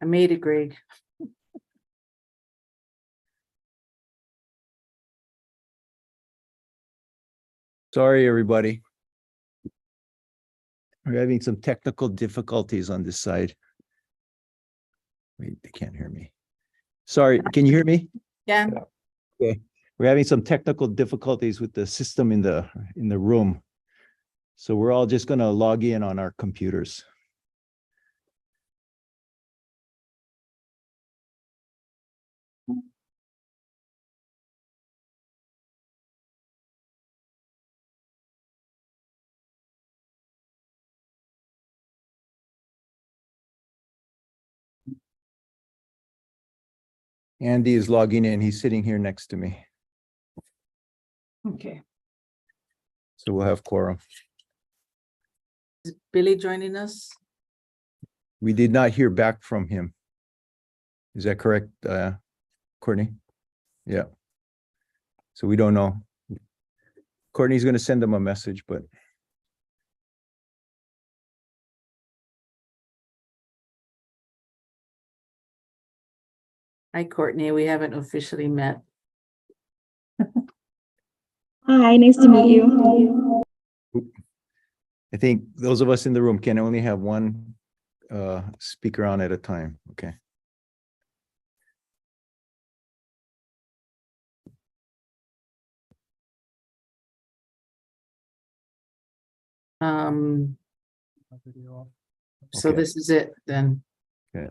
I made it, Greg. Sorry, everybody. We're having some technical difficulties on this side. Wait, they can't hear me. Sorry, can you hear me? Yeah. Okay. We're having some technical difficulties with the system in the room. So we're all just going to log in on our computers. Andy is logging in. He's sitting here next to me. Okay. So we'll have quorum. Is Billy joining us? We did not hear back from him. Is that correct, Courtney? Yeah. So we don't know. Courtney's going to send them a message, but Hi, Courtney. We haven't officially met. Hi, nice to meet you. I think those of us in the room can only have one speaker on at a time. Okay. So Okay. this is it then. Okay.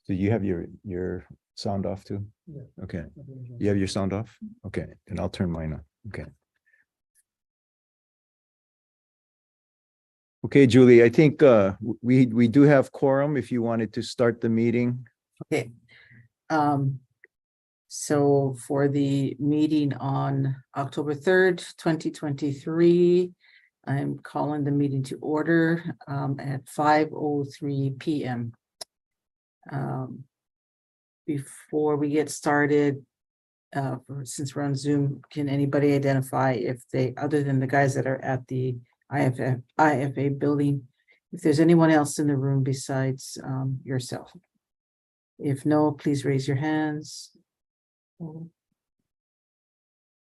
So you have your sound off too? Yeah. Okay. You have your sound off? Okay. And I'll turn mine on. Okay. Okay, Julie, I think we do have quorum if you wanted to start the meeting. Okay. So for the meeting on October 3rd, 2023, I'm calling the meeting to order at 5:03 p.m. Before we get started, since we're on Zoom, can anybody identify if they, other than the guys that are at the IFA building, if there's anyone else in the room besides yourself? If no, please raise your hands.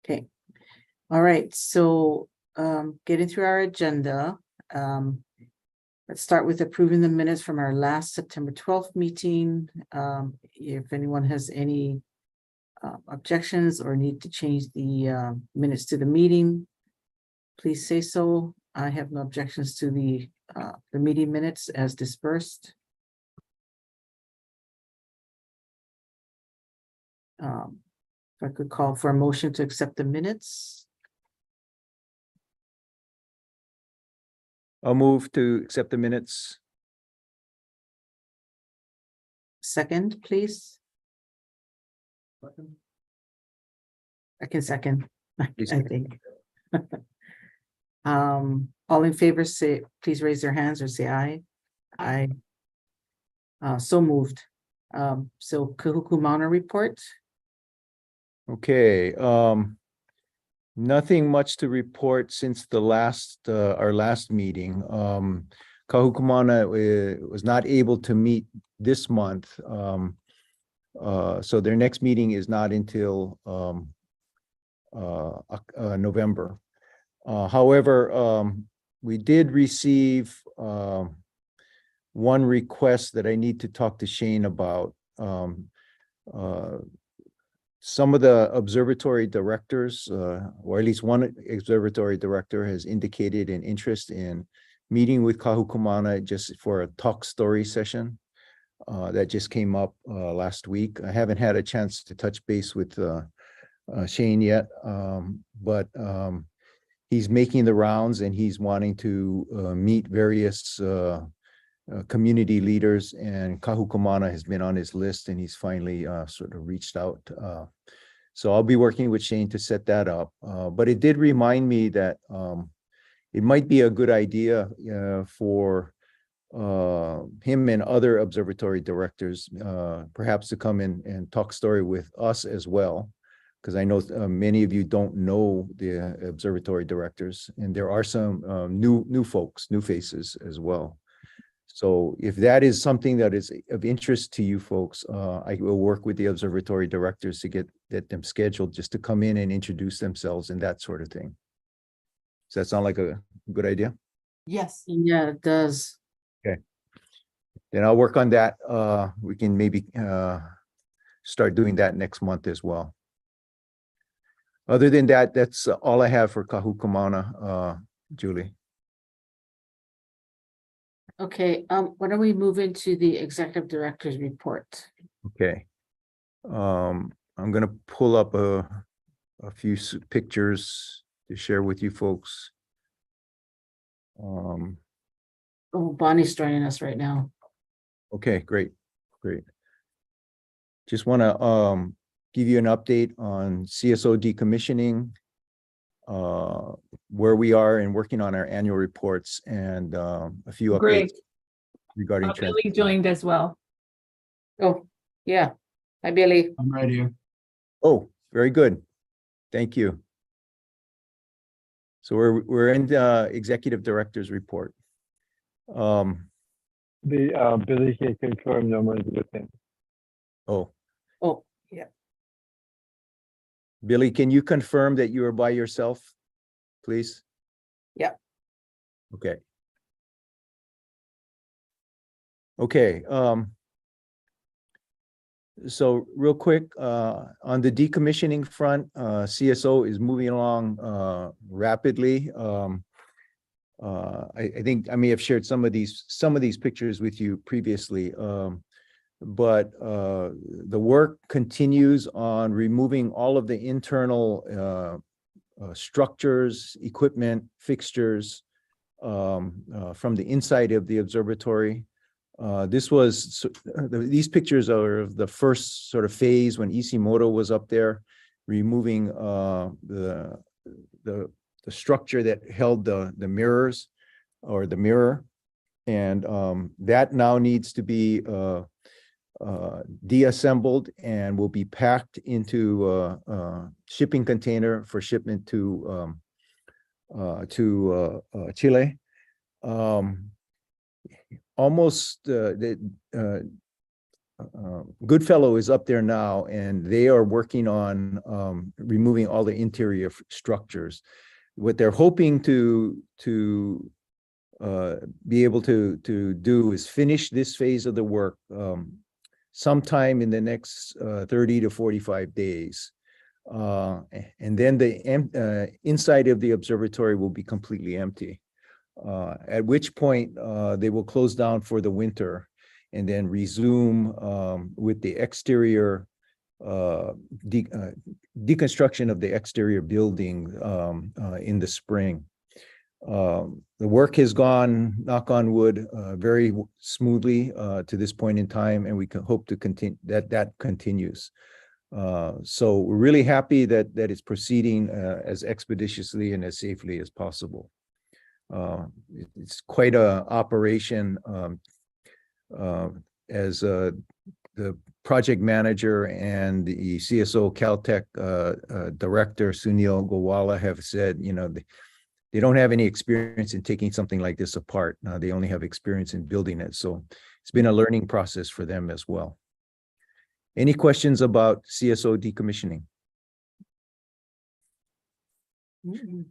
Okay. All right. So getting through our agenda, let's start with approving the minutes from our last September 12th meeting. If anyone has any objections or need to change the minutes to the meeting, please say so. I have no objections to the meeting minutes as dispersed. If I could call for a motion to accept the minutes. I'll move to accept the minutes. Second, please. I can second, I think. All in favor, say, please raise their hands or say aye. Aye. So moved. So Kahuku Mauna report. Okay. Nothing much to report since the last our last meeting. Kahuku Mauna was not able to meet this month. So their next meeting is not until November. However, we did receive one request that I need to talk to Shane about. Some of the observatory directors, or at least one observatory director, has indicated an interest in meeting with Kahuku Mauna just for a talk story session. That just came up last week. I haven't had a chance to touch base with Shane yet, but he's making the rounds and he's wanting to meet various community leaders, and Kahuku Mauna has been on his list, and he's finally sort of reached out. So I'll be working with Shane to set that up. But it did remind me that it might be a good idea for him and other observatory directors perhaps to come in and talk story with us as well, because I know many of you don't know the observatory directors, and there are some new folks, new faces as well. So if that is something that is of interest to you folks, I will work with the observatory directors to get them scheduled just to come in and introduce themselves and that sort of thing. Does that sound like a good idea? Yes. Yeah, it does. Then I'll work on that. We can maybe start doing that next month as well. Other than that, that's all I have for Kahukumana, Julie. Okay, why don't we move into the executive director's report? Okay. I'm gonna pull up a few pictures to share with you folks. Oh, Bonnie's joining us right now. Okay, great. Just want to give you an update on CSO decommissioning, where we are in working on our annual reports, and a few Great. updates regarding Billy joined as well. Oh, yeah. Hi, Billy. I'm right here. Oh, very good. Thank you. So we're in the executive director's report. Billy can confirm no one's with him. Oh, Oh, yeah. Billy, can you confirm that you are by yourself, please? Yeah. Okay. Okay, so real quick, on the decommissioning front, CSO is moving along rapidly. I think I may have shared some of these pictures with you previously, but the work continues on removing all of the internal structures, equipment, fixtures from the inside of the observatory. These pictures are of the first sort of phase when Ishimoto was up there, removing the structure that held the mirrors or the mirror, and that now needs to be deassembled and will be packed into a shipping container for shipment to Chile. Goodfellow is up there now, and they are working on removing all the interior structures. What they're hoping to be able to do is finish this phase of the work sometime in the next 30 to 45 days. And then the inside of the observatory will be completely empty. At which point they will close down for the winter and then resume with the exterior deconstruction of the exterior building in the spring. The work has gone, knock on wood, very smoothly to this point in time, and we can hope to continue that continues. So we're really happy that it's proceeding as expeditiously and as safely as possible. It's quite a operation. As the project manager and the CSO Caltech director Sunil Gowala have said, they don't have any experience in taking something like this apart. They only have experience in building it. So it's been a learning process for them as well. Any questions about CSO decommissioning? Is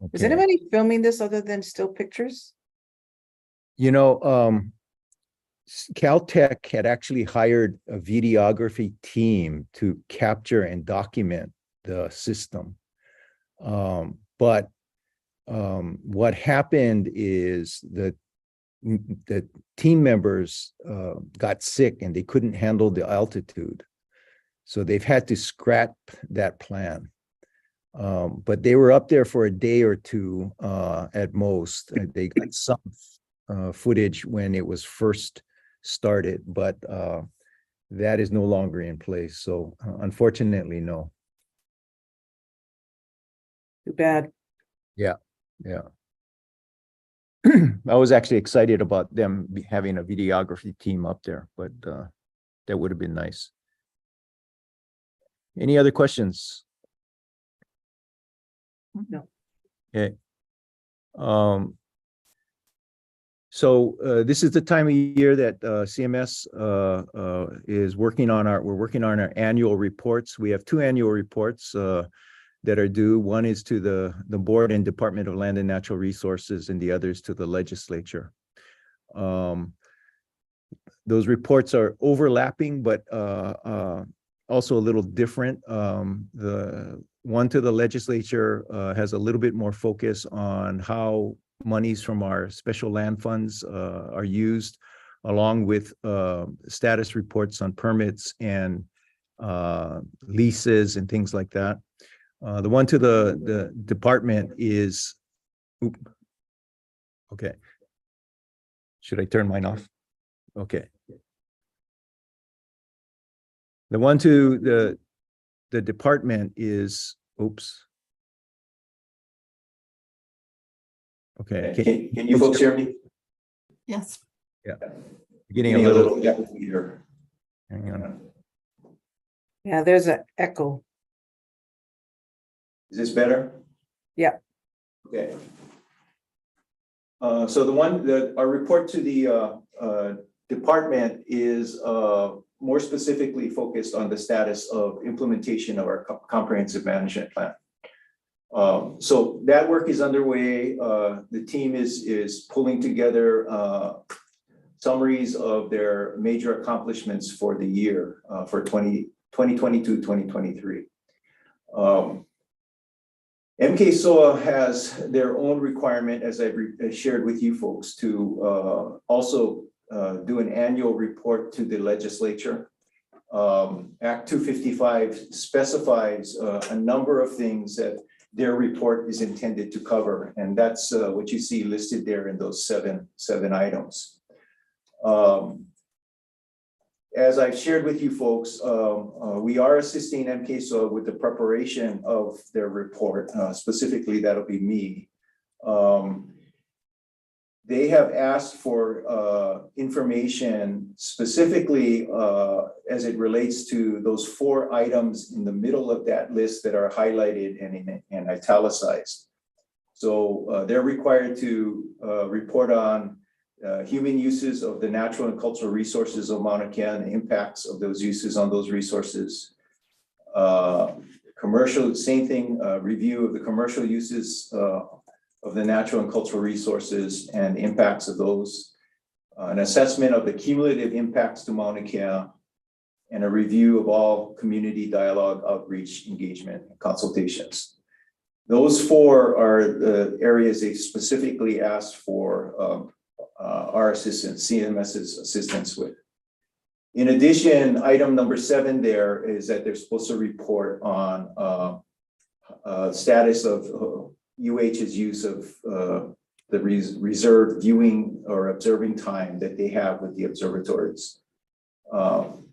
Okay. anybody filming this other than still pictures? Caltech had actually hired a videography team to capture and document the system. But what happened is that the team members got sick and they couldn't handle the altitude. So they've had to scrap that plan. But they were up there for a day or two at most. They got some footage when it was first started, but that is no longer in place. So unfortunately, no. Too bad. Yeah. I was actually excited about them having a videography team up there, but that would have been nice. Any other questions? No. Okay. So this is the time of year that CMS is working on we're working on our annual reports. We have two annual reports that are due. One is to the Board and Department of Land and Natural Resources, and the other is to the legislature. Those reports are overlapping, but also a little different. The one to the legislature has a little bit more focus on how monies from our special land funds are used, along with status reports on permits and leases and things like that. The one to the department is, okay. Should I turn mine off? Okay. The one to the department is, oops. Okay. Can you folks hear me? Yes. Yeah. Getting a little here. Hang on. Yeah, there's an echo. Is this better? Yeah. Okay. So our report to the department is more specifically focused on the status of implementation of our comprehensive management plan. So that work is underway. The team is pulling together summaries of their major accomplishments for the year for 2022-2023. MKSOA has their own requirement, as I've shared with you folks, to also do an annual report to the legislature. Act 255 specifies a number of things that their report is intended to cover, and that's what you see listed there in those seven items. As I've shared with you folks, we are assisting MKSOA with the preparation of their report. Specifically, that'll be me. They have asked for information specifically as it relates to those 4 items in the middle of that list that are highlighted and italicized. So they're required to report on human uses of the natural and cultural resources of Mauna Kea and the impacts of those uses on those resources. Commercial, same thing, review of the commercial uses of the natural and cultural resources and the impacts of those, an assessment of the cumulative impacts to Mauna Kea, and a review of all community dialogue, outreach, engagement, and consultations. Those 4 are the areas they specifically asked for our assistance, CMS's assistance with. In addition, item number 7 there is that they're supposed to report on status of UH's use of the reserved viewing or observing time that they have with the observatories.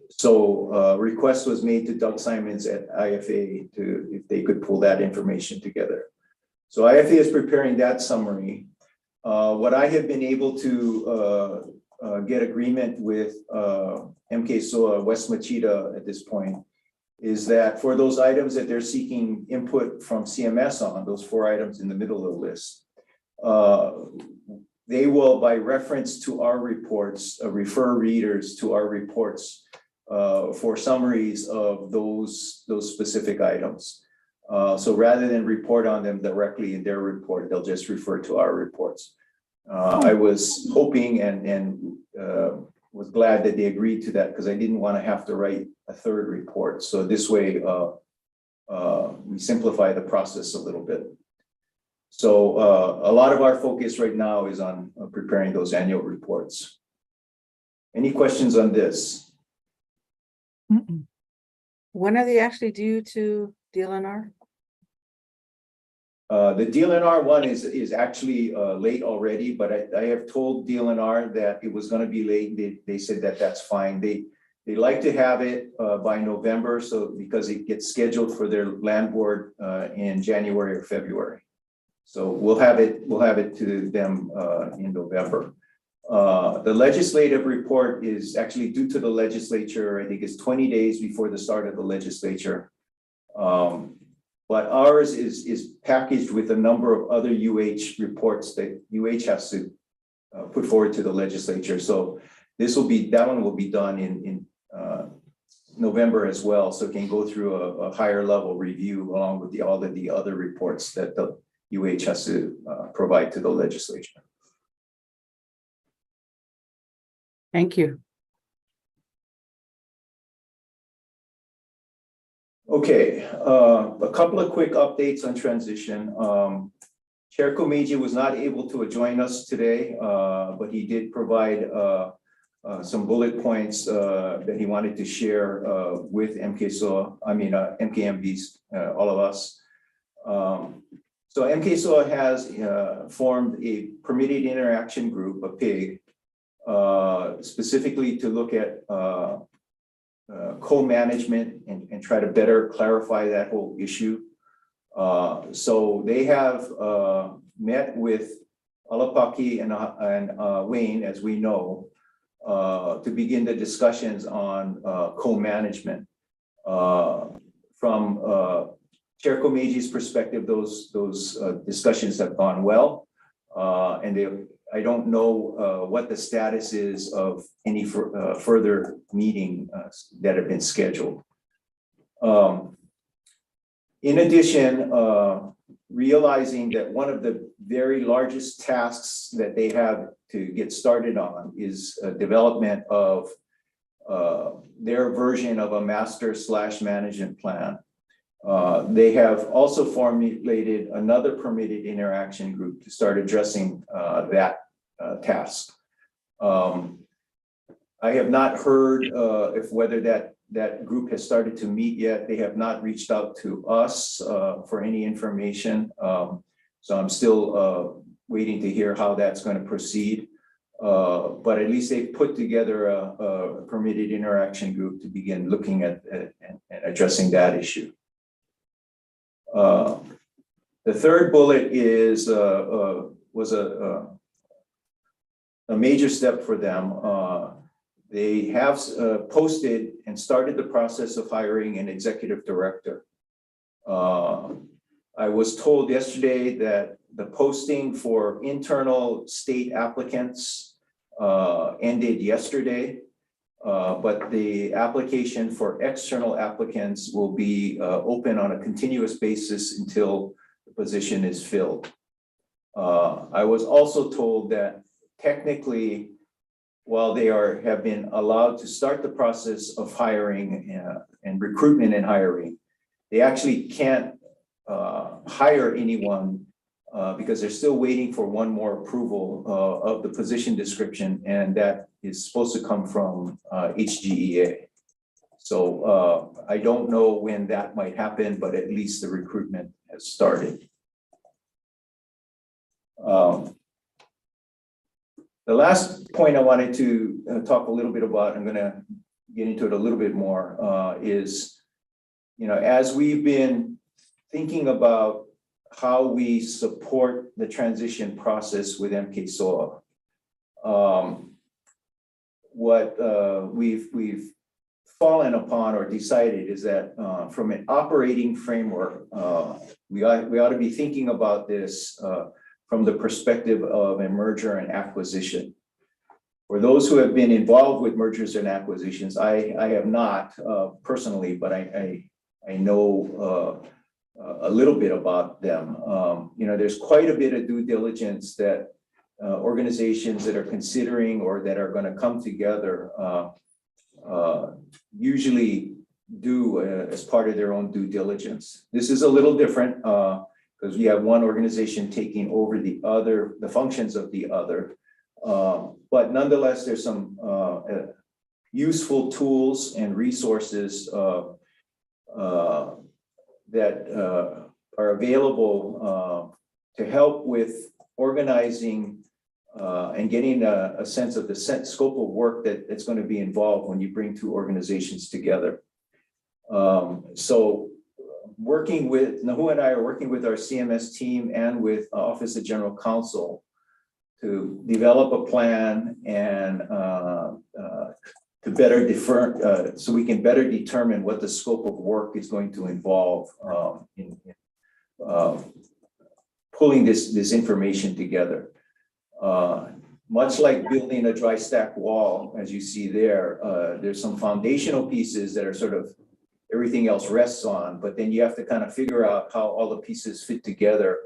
So request was made to Doug Simons at IFA if they could pull that information together. So IFA is preparing that summary. What I have been able to get agreement with MKSOA West Machida at this point is that for those items that they're seeking input from CMS on, those 4 items in the middle of the list, they will, by reference to our reports, refer readers to our reports for summaries of those specific items. So rather than report on them directly in their report, they'll just refer to our reports. I was hoping and was glad that they agreed to that, because I didn't want to have to write a 3rd report. So this way, we simplify the process a little bit. So a lot of our focus right now is on preparing those annual reports. Any questions on this? When are they actually due to DLNR? The DLNR one is actually late already, but I have told DLNR that it was going to be late. They said that that's fine. They like to have it by November, so because it gets scheduled for their land board in January or February. So we'll have it to them in November. The legislative report is actually due to the legislature. I think it's 20 days before the start of the legislature. But ours is packaged with a number of other UH reports that UH has to put forward to the legislature. So that one will be done in November as well. So it can go through a higher level review along with all of the other reports that the UH has to provide to the legislature. Thank you. Okay, a couple of quick updates on transition. Chair Komeiji was not able to join us today, but he did provide some bullet points that he wanted to share with MKMBs, all of us. So MKSOA has formed a permitted interaction group, a PIG, specifically to look at co-management and try to better clarify that whole issue. So they have met with Alapaki and Wayne, as we know, to begin the discussions on co-management. From Chair Komeiji's perspective, those discussions have gone well, and I don't know what the status is of any further meeting that have been scheduled. In addition, realizing that one of the very largest tasks that they have to get started on is development of their version of a master/management plan. They have also formulated another permitted interaction group to start addressing that task. I have not heard whether that group has started to meet yet. They have not reached out to us for any information. So I'm still waiting to hear how that's going to proceed. But at least they've put together a permitted interaction group to begin looking at and addressing that issue. The third bullet was a major step for them. They have posted and started the process of hiring an executive director. I was told yesterday that the posting for internal state applicants ended yesterday, but the application for external applicants will be open on a continuous basis until the position is filled. I was also told that technically, while they have been allowed to start the process of hiring and recruitment and hiring, they actually can't hire anyone because they're still waiting for one more approval of the position description, and that is supposed to come from HGEA. So I don't know when that might happen, but at least the recruitment has started. The last point I wanted to talk a little bit about, I'm going to get into it a little bit more, is, as we've been thinking about how we support the transition process with MKSOA, what we've fallen upon or decided is that from an operating framework, we ought to be thinking about this from the perspective of a merger and acquisition. For those who have been involved with mergers and acquisitions, I have not personally, but I know a little bit about them. There's quite a bit of due diligence that organizations that are considering or that are going to come together usually do as part of their own due diligence. This is a little different because we have one organization taking over the functions of the other. But nonetheless, there's some useful tools and resources that are available to help with organizing and getting a sense of the scope of work that's going to be involved when you bring two organizations together. So working with, Nahu and I are working with our CMS team and with Office of General Counsel to develop a plan and to better so we can better determine what the scope of work is going to involve in pulling this information together. much like building a dry stack wall, as you see there, there's some foundational pieces that are sort of everything else rests on, but then you have to kind of figure out how all the pieces fit together.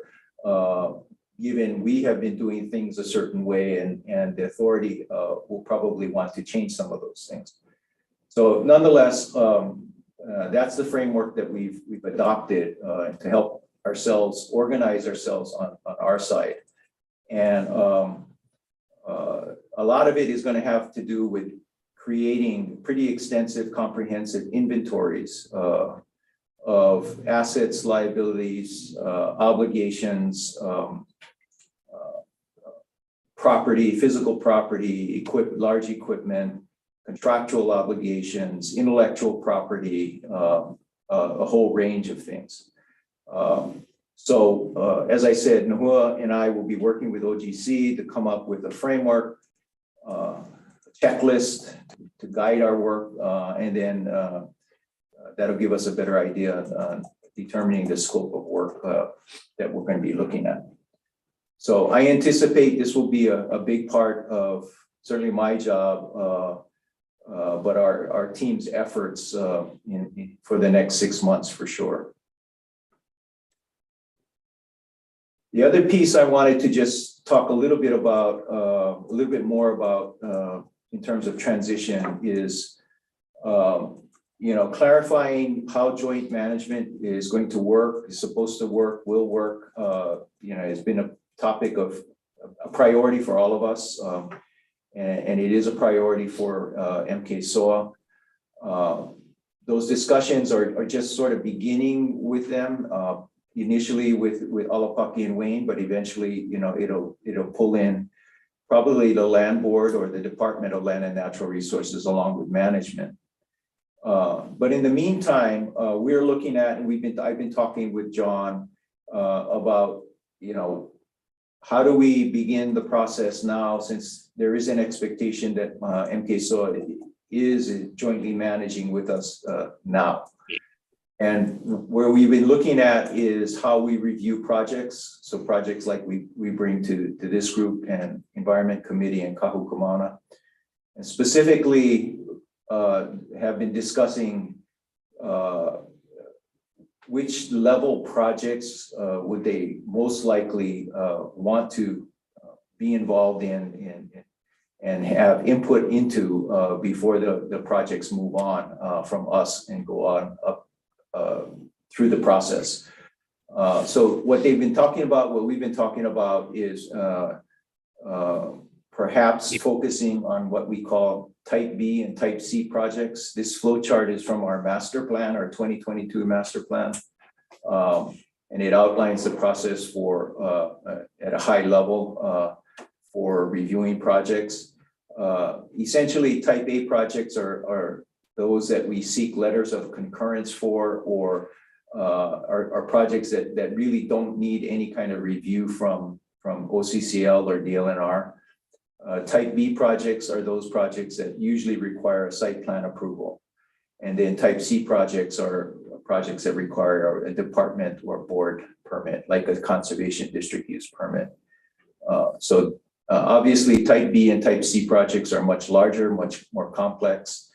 Given we have been doing things a certain way, and the authority will probably want to change some of those things. So nonetheless, that's the framework that we've adopted to help ourselves organize ourselves on our side. And a lot of it is going to have to do with creating pretty extensive, comprehensive inventories of assets, liabilities, obligations, property, physical property, large equipment, contractual obligations, intellectual property, a whole range of things. So as I said, Nahua and I will be working with OGC to come up with a framework, a checklist to guide our work, and then that'll give us a better idea on determining the scope of work that we're going to be looking at. So I anticipate this will be a big part of certainly my job, but our team's efforts for the next 6 months for sure. The other piece I wanted to just talk a little bit about, a little bit more about in terms of transition is, clarifying how joint management is going to work, is supposed to work, will work. It's been a topic of a priority for all of us, and it is a priority for MK-SOA. Those discussions are just sort of beginning with them. Initially with Alapaki and Wayne, but eventually, it'll pull in probably the land board or the Department of Land and Natural Resources along with management. But in the meantime, we're looking at, and I've been talking with John about, how do we begin the process now, since there is an expectation that MK-SOA is jointly managing with us now. And where we've been looking at is how we review projects. So projects like we bring to this group and Environment Committee and Kahukumana. And specifically have been discussing which level projects would they most likely want to be involved in and have input into before the projects move on from us and go on up through the process. So what they've been talking about, what we've been talking about is perhaps focusing on what we call type B and type C projects. This flow chart is from our master plan, our 2022 master plan. And it outlines the process for at a high level for reviewing projects. Essentially, type A projects are those that we seek letters of concurrence for, or are projects that really don't need any kind of review from OCCL or DLNR. Type B projects are those projects that usually require a site plan approval. And then type C projects are projects that require a department or board permit, like a conservation district use permit. So obviously type B and type C projects are much larger, much more complex.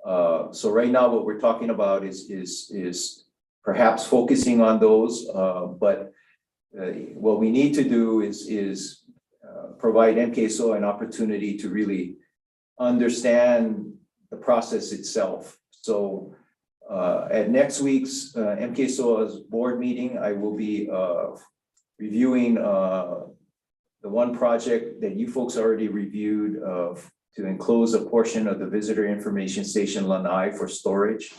So right now what we're talking about is perhaps focusing on those, but what we need to do is provide MK-SOA an opportunity to really understand the process itself. So at next week's MK-SOA's board meeting, I will be reviewing the one project that you folks already reviewed to enclose a portion of the visitor information station Lanai for storage.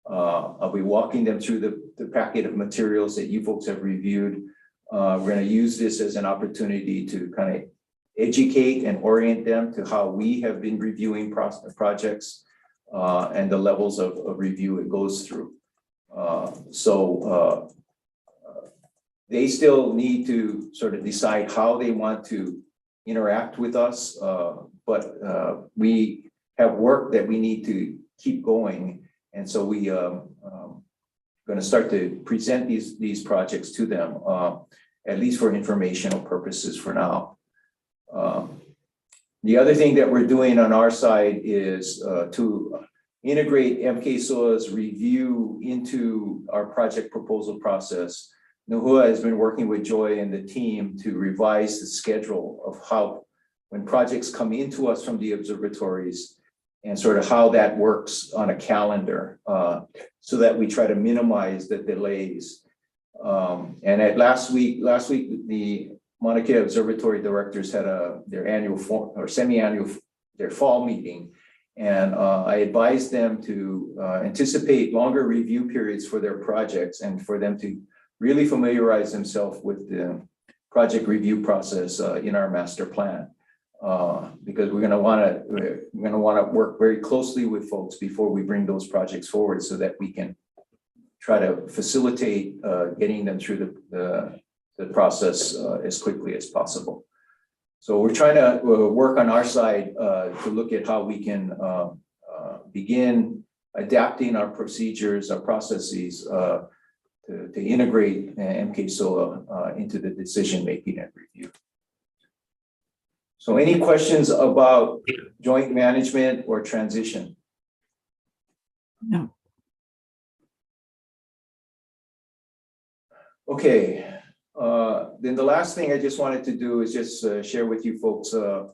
I'll be walking them through the packet of materials that you folks have reviewed. We're going to use this as an opportunity to kind of educate and orient them to how we have been reviewing projects and the levels of review it goes through. So they still need to sort of decide how they want to interact with us, but we have work that we need to keep going. And so we going to start to present these projects to them, at least for informational purposes for now. The other thing that we're doing on our side is to integrate MKSOA's review into our project proposal process. Nahua has been working with Joy and the team to revise the schedule of how, when projects come into us from the observatories, and sort of how that works on a calendar, so that we try to minimize the delays. And at last week, the Maunakea Observatory directors had their annual semi-annual, their fall meeting. And I advised them to anticipate longer review periods for their projects and for them to really familiarize themselves with the project review process in our master plan. Because we're going to want to work very closely with folks before we bring those projects forward, so that we can try to facilitate getting them through the process as quickly as possible. So we're trying to work on our side to look at how we can begin adapting our procedures, our processes to integrate MKSOA into the decision making and review. So any questions about joint management or transition? No. Okay, then the last thing I just wanted to do is just share with you folks a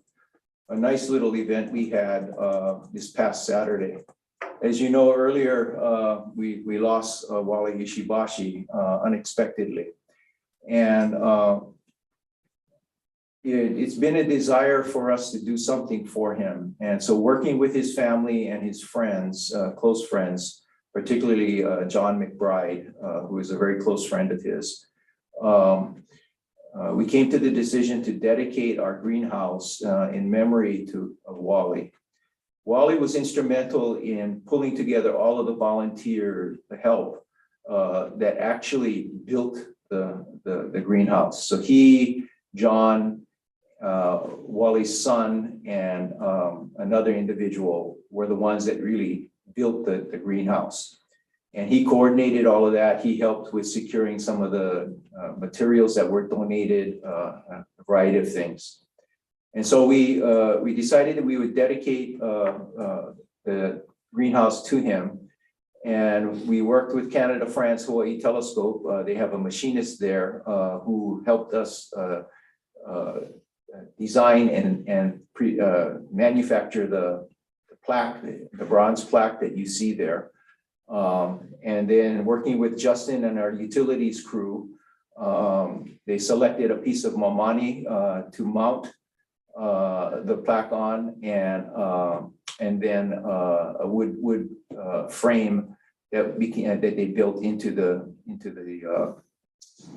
nice little event we had this past Saturday. As you know, earlier, we lost Wally Ishibashi unexpectedly. And it's been a desire for us to do something for him. And so working with his family and his friends, close friends, particularly John McBride, who is a very close friend of his, we came to the decision to dedicate our greenhouse in memory of Wally. Wally was instrumental in pulling together all of the volunteer help that actually built the greenhouse. So he, John, Wally's son, and another individual were the ones that really built the greenhouse. And he coordinated all of that. He helped with securing some of the materials that were donated, a variety of things. And so we decided that we would dedicate the greenhouse to him. And we worked with Canada France Hawaii Telescope. They have a machinist there who helped us design and manufacture the plaque, the bronze plaque that you see there. And then working with Justin and our utilities crew, they selected a piece of mamani to mount the plaque on, and then a wood frame that they built into the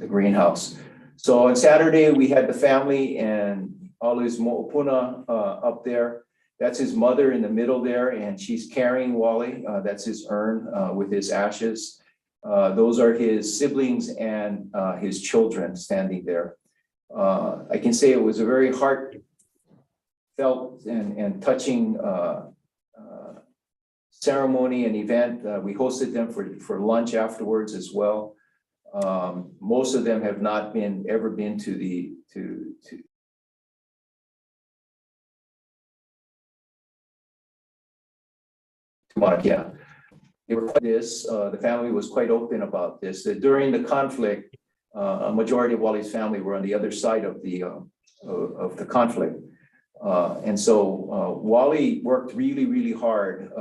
greenhouse. So on Saturday we had the family and all his mo'opuna up there. That's his mother in the middle there, and she's carrying Wally. That's his urn with his ashes. Those are his siblings and his children standing there. I can say it was a very heartfelt and touching ceremony and event. We hosted them for lunch afterwards as well. Most of them have not ever been to Maunakea. They were the family was quite open about this, that during the conflict, a majority of Wally's family were on the other side of the conflict. And so Wally worked really, really hard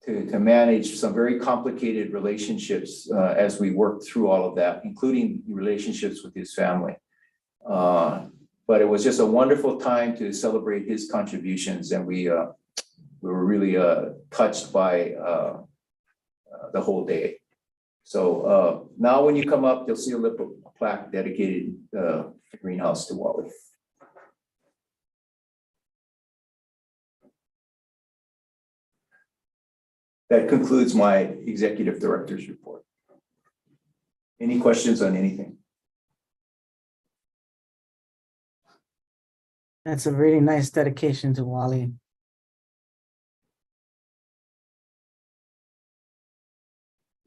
to manage some very complicated relationships as we worked through all of that, including relationships with his family. But it was just a wonderful time to celebrate his contributions, and we were really touched by the whole day. So now when you come up, you'll see a little plaque dedicated the greenhouse to Wally. That concludes my executive director's report. Any questions on anything? That's a really nice dedication to Wally.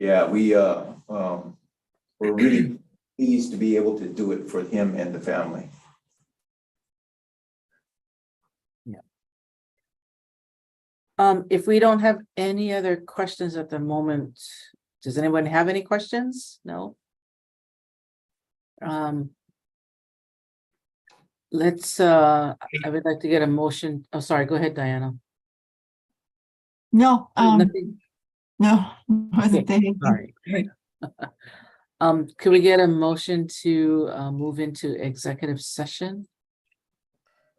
Yeah, we're really pleased to be able to do it for him and the family. If we don't have any other questions at the moment, does anyone have any questions? No? Let's, I would like to get a motion. Oh, sorry, go ahead, Diana. No, Nothing? no, wasn't Okay, thinking. sorry. Could we get a motion to move into executive session?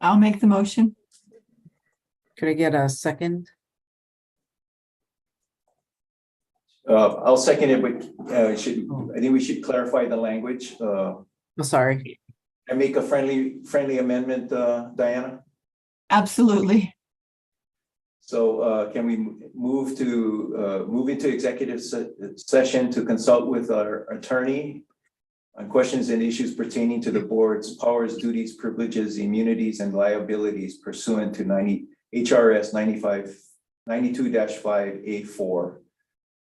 I'll make the motion. Could I get a second? I'll second it, but I think we should clarify the language. Oh, sorry. I make a friendly amendment, Diana. Absolutely. So can we move into executive session to consult with our attorney on questions and issues pertaining to the board's powers, duties, privileges, immunities, and liabilities pursuant to HRS 92-5A4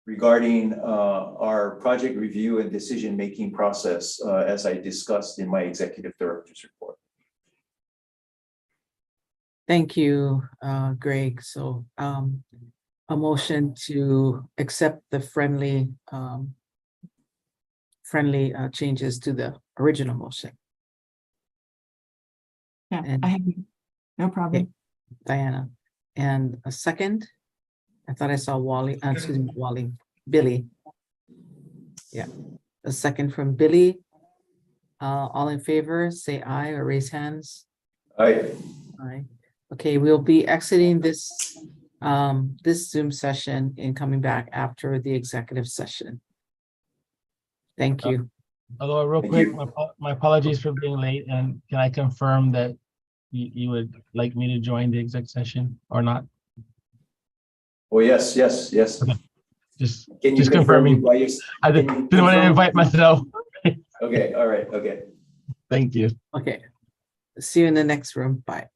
regarding our project review and decision-making process, as I discussed in my executive director's report. Thank you, Greg. So a motion to accept the friendly changes to the original motion. Yeah, And- I have no problem. Diana, and a second. I thought I saw Billy. Yeah, a second from Billy. All in favor, say aye or raise hands. Aye. Aye. Okay, we'll be exiting this Zoom session and coming back after the executive session. Thank you. Although real Thank quick, you. my apologies for being late, and can I confirm that you would like me to join the exec session or not? Oh, yes. Just Can you Just confirm confirming. why you? I Can you didn't want to confirm? invite myself. Okay, all right, okay. Thank you. Okay, see you in the next room. Bye.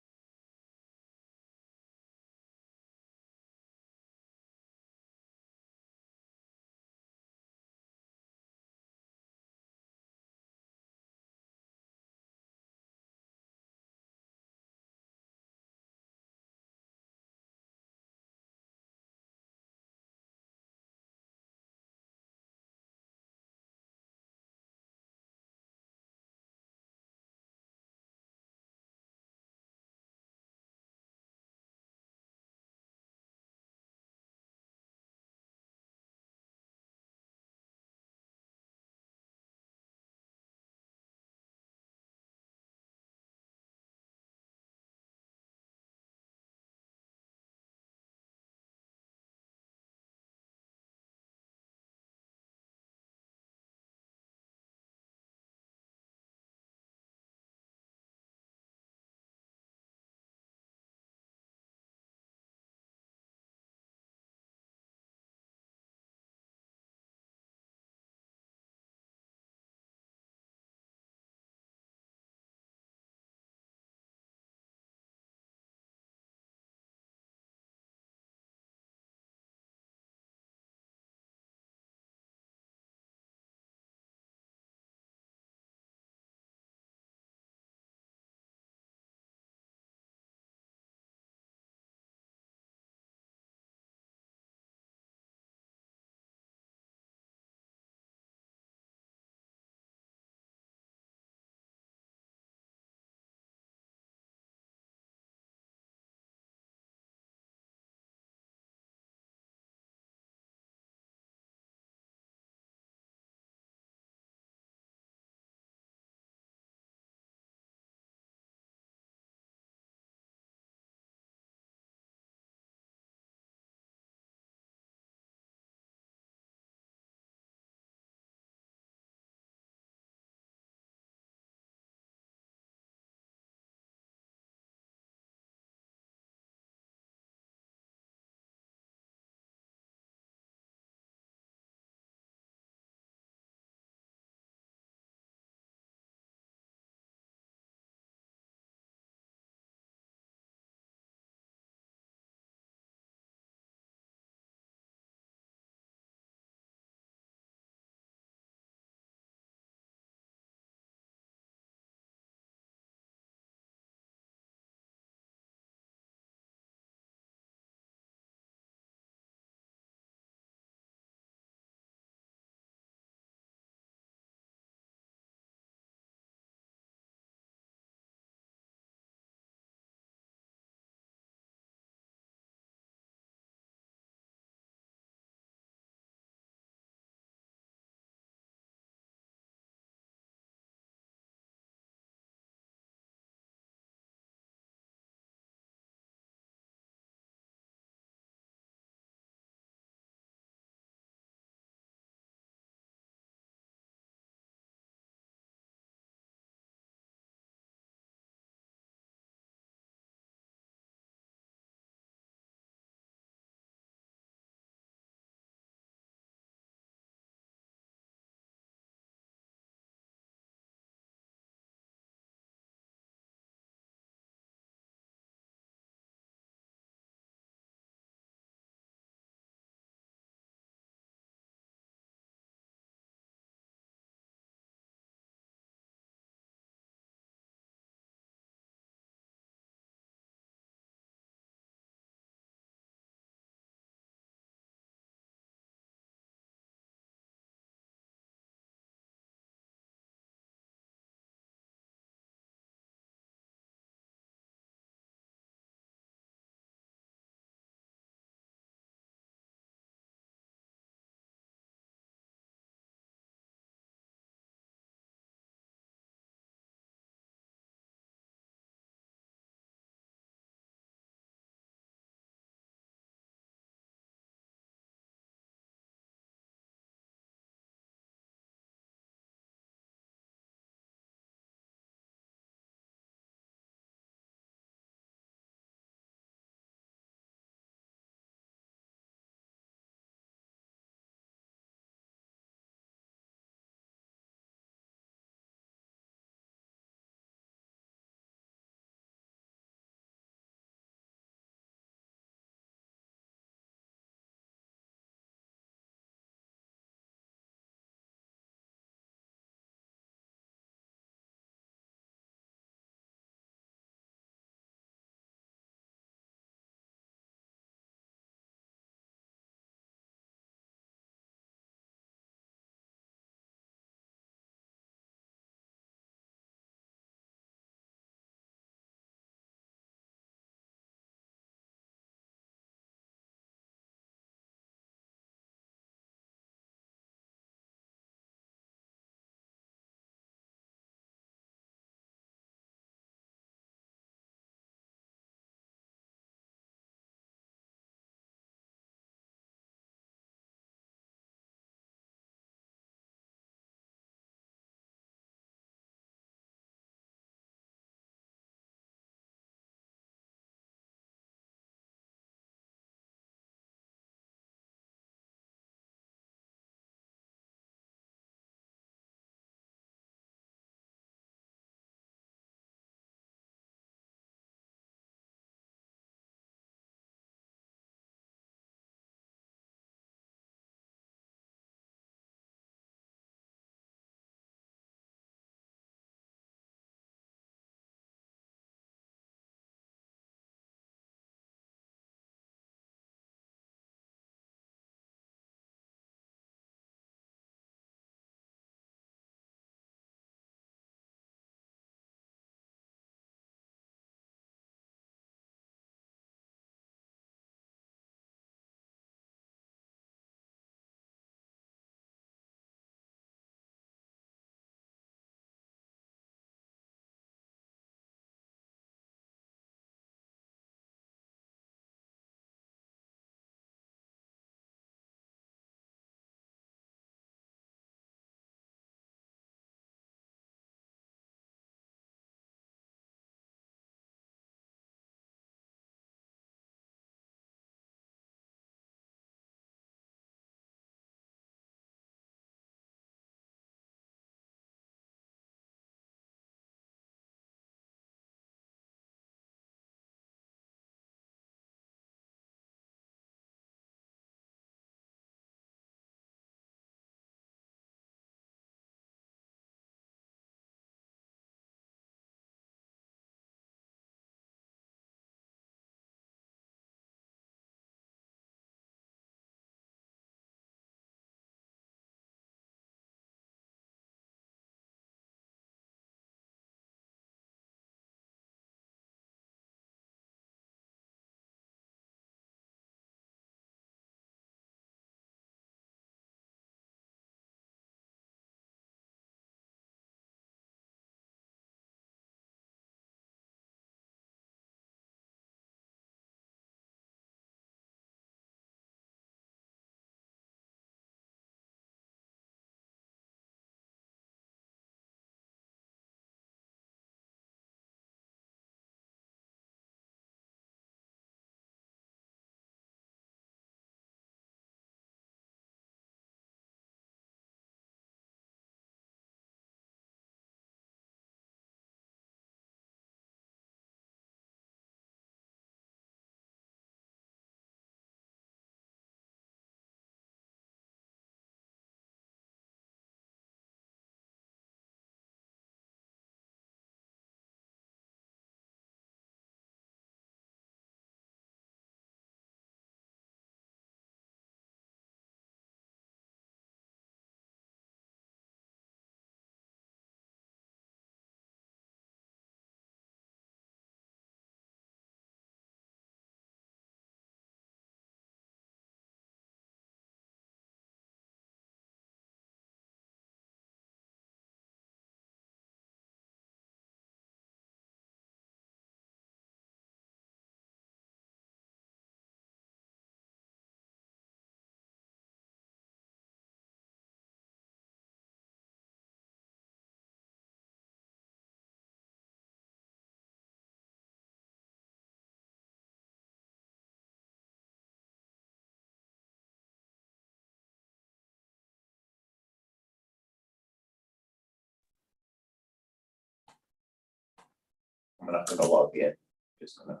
I'm not gonna log in, just gonna.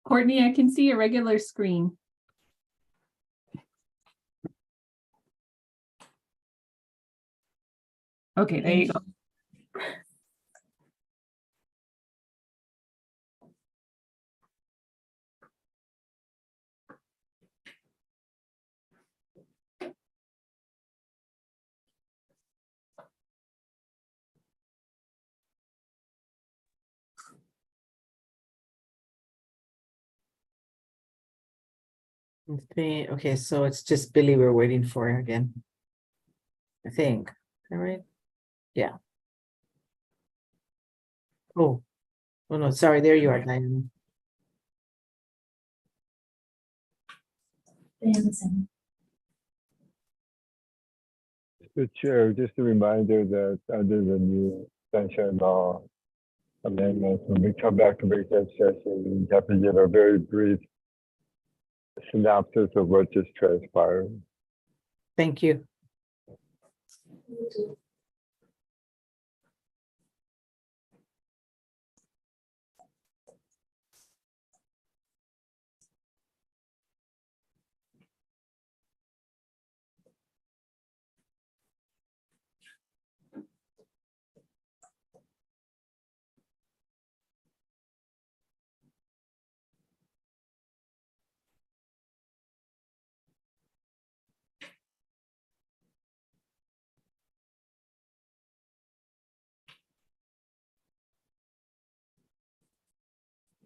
Courtney, I can see a regular screen. Okay, there you go. Okay, so it's just Billy we're waiting for again. I think, all right? Yeah. Oh, oh no, sorry, there you are, Diane. Mr. Chair, just a reminder that under the new sunshine law amendments, when we come back to executive session, we have to give a very brief synopsis of what just transpired. Thank you.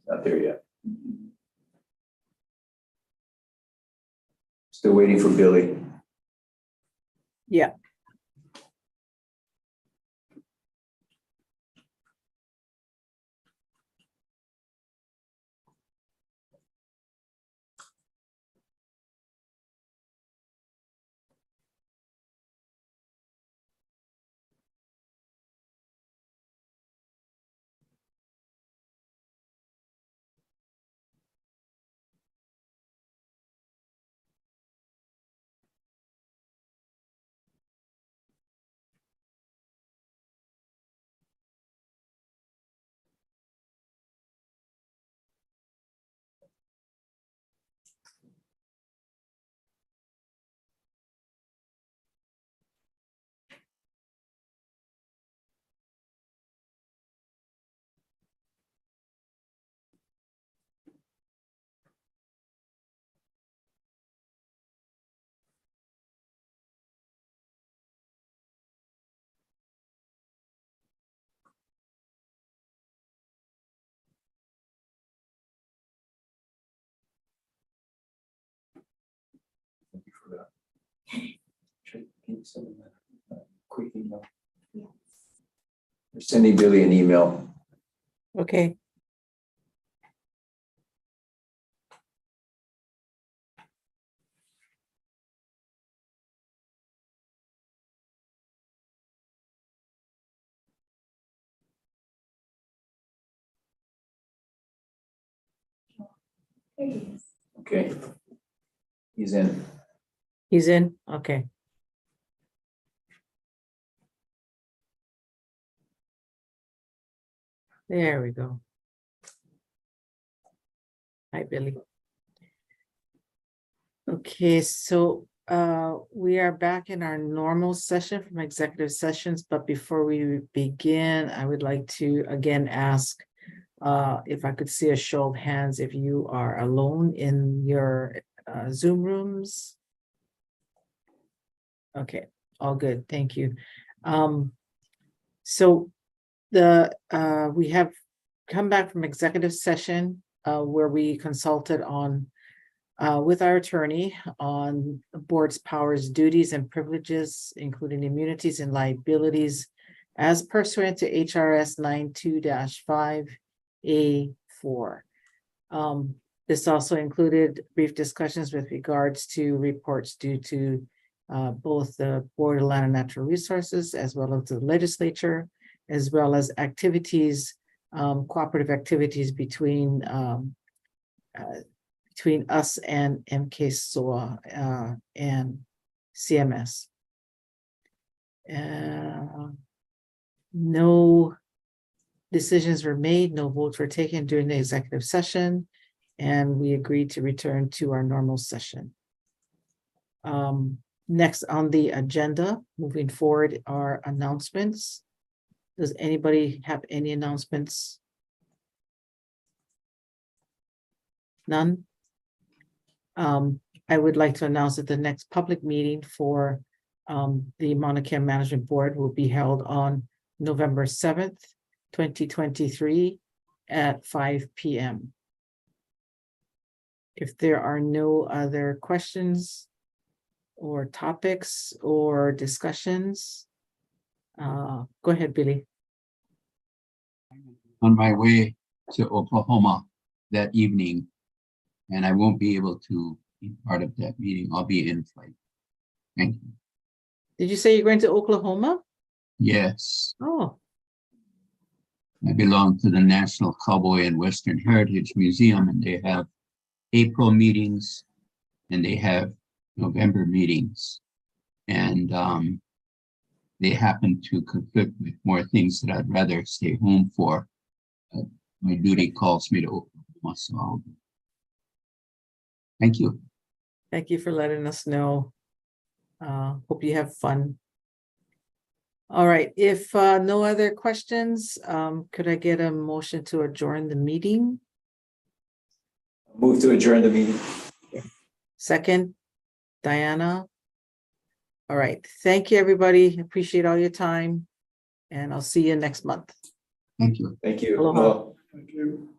Not there yet. Still waiting for Billy. Yeah. Thank you for that. Should give some quick email. We're sending Billy an email. Okay. Okay. He's in. He's in, okay. There we go. Hi, Billy. Okay, so we are back in our normal session from executive sessions, but before we begin, I would like to again ask if I could see a show of hands if you are alone in your Zoom rooms. Okay, all good, thank you. So we have come back from executive session where we consulted on with our attorney on the board's powers, duties, and privileges, including immunities and liabilities, as pursuant to HRS 92-5A4. This also included brief discussions with regards to reports due to both the Board of Land and Natural Resources as well as the legislature, as well as activities, cooperative activities between us and MK SOA and CMS. No decisions were made, no votes were taken during the executive session, and we agreed to return to our normal session. Next on the agenda, moving forward, are announcements. Does anybody have any announcements? None? I would like to announce that the next public meeting for the Maunakea Management Board will be held on November 7th, 2023 at 5 p.m. If there are no other questions or topics or discussions, go ahead, Billy. On my way to Oklahoma that evening, and I won't be able to be part of that meeting. I'll be in flight. Thank you. Did you say you're going to Oklahoma? Yes, Oh, I belong to the National Cowboy and Western Heritage Museum, and they have April meetings and they have November meetings. And they happen to conflict with more things that I'd rather stay home for. My duty calls me to Oklahoma, so I'll go. Thank you. thank you for letting us know. Hope you have fun. All right, if no other questions, could I get a motion to adjourn the meeting? Move to adjourn the meeting. Second, Diana. All right, thank you, everybody. Appreciate all your time. And I'll see you next month. Thank you. Thank you. Aloha. Well, thank you.